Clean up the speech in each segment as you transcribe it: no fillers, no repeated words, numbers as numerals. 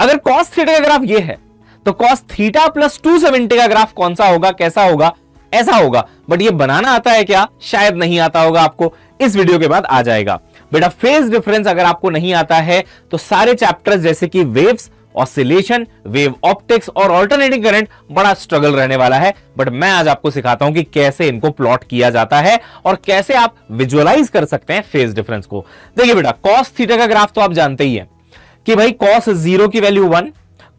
अगर cos theta का graph ये है तो cos थीटा प्लस 270 का ग्राफ कौन सा होगा, कैसा होगा, ऐसा होगा। बट ये बनाना आता है क्या, शायद नहीं आता होगा आपको, इस वीडियो के बाद आ जाएगा। बेटा फेज डिफरेंस अगर आपको नहीं आता है तो सारे चैप्टर्स जैसे कि वेव्स, ऑसिलेशन, वेव ऑप्टिक्स और ऑल्टरनेटिंग करंट बड़ा स्ट्रगल रहने वाला है। बट मैं आज आपको सिखाता हूं कि कैसे इनको प्लॉट किया जाता है और कैसे आप विजुअलाइज कर सकते हैं फेज डिफरेंस को। देखिए बेटा cos थीटा का ग्राफ तो आप जानते ही हैं कि भाई cos 0 की value 1,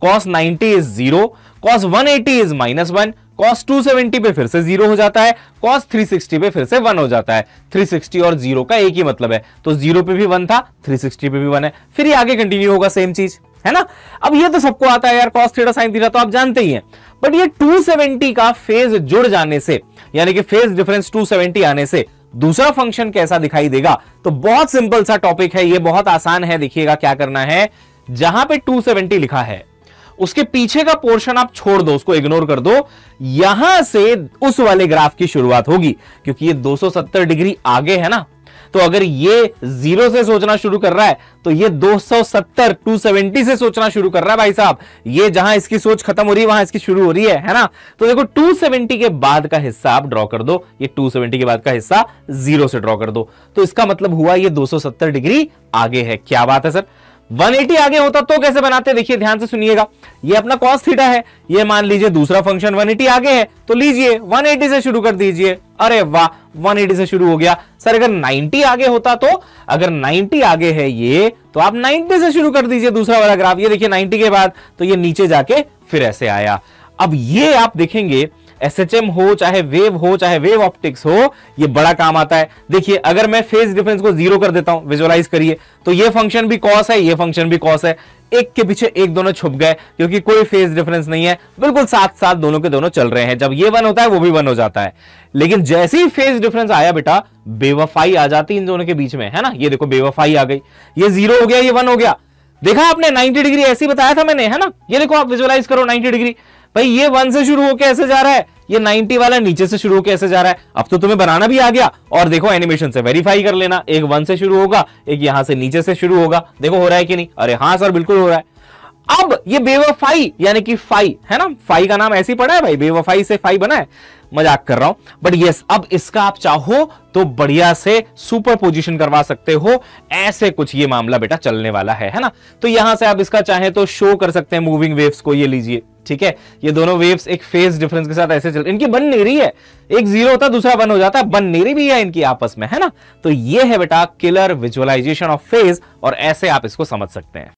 cos 90 is 0, cos 180 is -1, cos 270 पे फिर से 0 हो जाता है, cos 360 पे फिर से 1 हो जाता है। 360 और 0 का एक ही मतलब है, तो 0 पे भी 1 था, 360 पे भी 1 है, फिर ये आगे कंटिन्यू होगा सेम चीज, है ना। अब ये तो सबको आता है यार, cos थीटा sin थीटा तो आप जानते ही हैं। बट ये 270 का फेज जुड़ जाने से, यानी कि फेज डिफरेंस 270 आने से दूसरा फंक्शन कैसा दिखाई देगा, तो बहुत सिंपल सा टॉपिक है ये, बहुत आसान है। देखिएगा क्या करना है, जहां पे 270 लिखा है उसके पीछे का पोर्शन आप छोड़ दो, उसको इग्नोर कर दो, यहां से उस वाले ग्राफ की शुरुआत होगी, क्योंकि ये 270 डिग्री आगे है ना। तो अगर ये 0 से सोचना शुरू कर रहा है तो ये 270 से सोचना शुरू कर रहा है भाई साहब। ये जहां इसकी सोच खत्म हो रही है वहां इसकी शुरू हो रही है ना। तो देखो 270 के बाद का हिस्सा आप ड्रॉ कर दो, ये 270 के बाद का हिस्सा 0 से ड्रॉ कर दो, तो इसका मतलब हुआ ये 270 डिग्री आगे है। क्या बात है सर, 180 आगे होता तो कैसे बनाते, देखिए ध्यान से सुनिएगा। ये अपना cos थीटा है, ये मान लीजिए दूसरा फंक्शन 180 आगे है, तो लीजिए 180 से शुरू कर दीजिए। अरे वाह, 180 से शुरू हो गया। सर अगर 90 आगे होता तो, अगर 90 आगे है ये, तो आप 90 से शुरू कर दीजिए दूसरा वाला ग्राफ। ये देखिए 90 के बाद तो ये नीचे जाके फिर ऐसे आया। अब ये आप देखेंगे एसएचएम हो चाहे वेव ऑप्टिक्स हो, ये बड़ा काम आता है। देखिए अगर मैं फेज डिफरेंस को 0 कर देता हूं, विजुअलाइज करिए, तो ये फंक्शन भी cos है, ये फंक्शन भी cos है, एक के पीछे एक दोनों छुप गए, क्योंकि कोई फेज डिफरेंस नहीं है, बिल्कुल साथ साथ दोनों के दोनों चल रहे हैं। जब ये 1 होता है वो भी 1 हो जाता है। लेकिन जैसे ही फेज डिफरेंस आया बेटा, बेवफाई आ जाती इन दोनों के बीच में, है ना। ये देखो बेवफाई आ गई, ये 0 हो गया, ये 1 हो गया। देखा आपने 90 डिग्री ऐसे ही बताया था मैंने, है ना। ये देखो आप विजुअलाइज करो 90 डिग्री, भाई ये 1 से शुरू होकर ऐसे जा रहा है, ये 90 वाला नीचे से शुरू होकर ऐसे जा रहा है। अब तो तुम्हें बनाना भी आ गया, और देखो एनिमेशन से वेरीफाई कर लेना, एक 1 से शुरू होगा, एक यहां से नीचे से शुरू होगा। देखो हो रहा है कि नहीं, अरे हाँ सर बिल्कुल हो रहा है। अब ये बेवफाई यानी कि फाई, है ना, फाई का नाम ऐसे ही पड़ा है भाई, बेवफाई से फाई बना है, मजाक कर रहा हूं। बट यस, अब इसका आप चाहो तो बढ़िया से सुपर पोजीशन करवा सकते हो, ऐसे कुछ ये मामला बेटा चलने वाला है ना। तो यहां से आप इसका चाहे तो शो कर सकते हैं मूविंग वेव्स को, ये लीजिए, ठीक है। ये दोनों वेव्स एक फेज डिफरेंस के साथ ऐसे चल, इनकी बन नहीं रही है, एक 0 होता है दूसरा 1 हो जाता है, बन नहीं रही भी है इनकी आपस में, है ना। तो ये है बेटा किलर विजुअलाइजेशन ऑफ फेज, और ऐसे आप इसको समझ सकते हैं।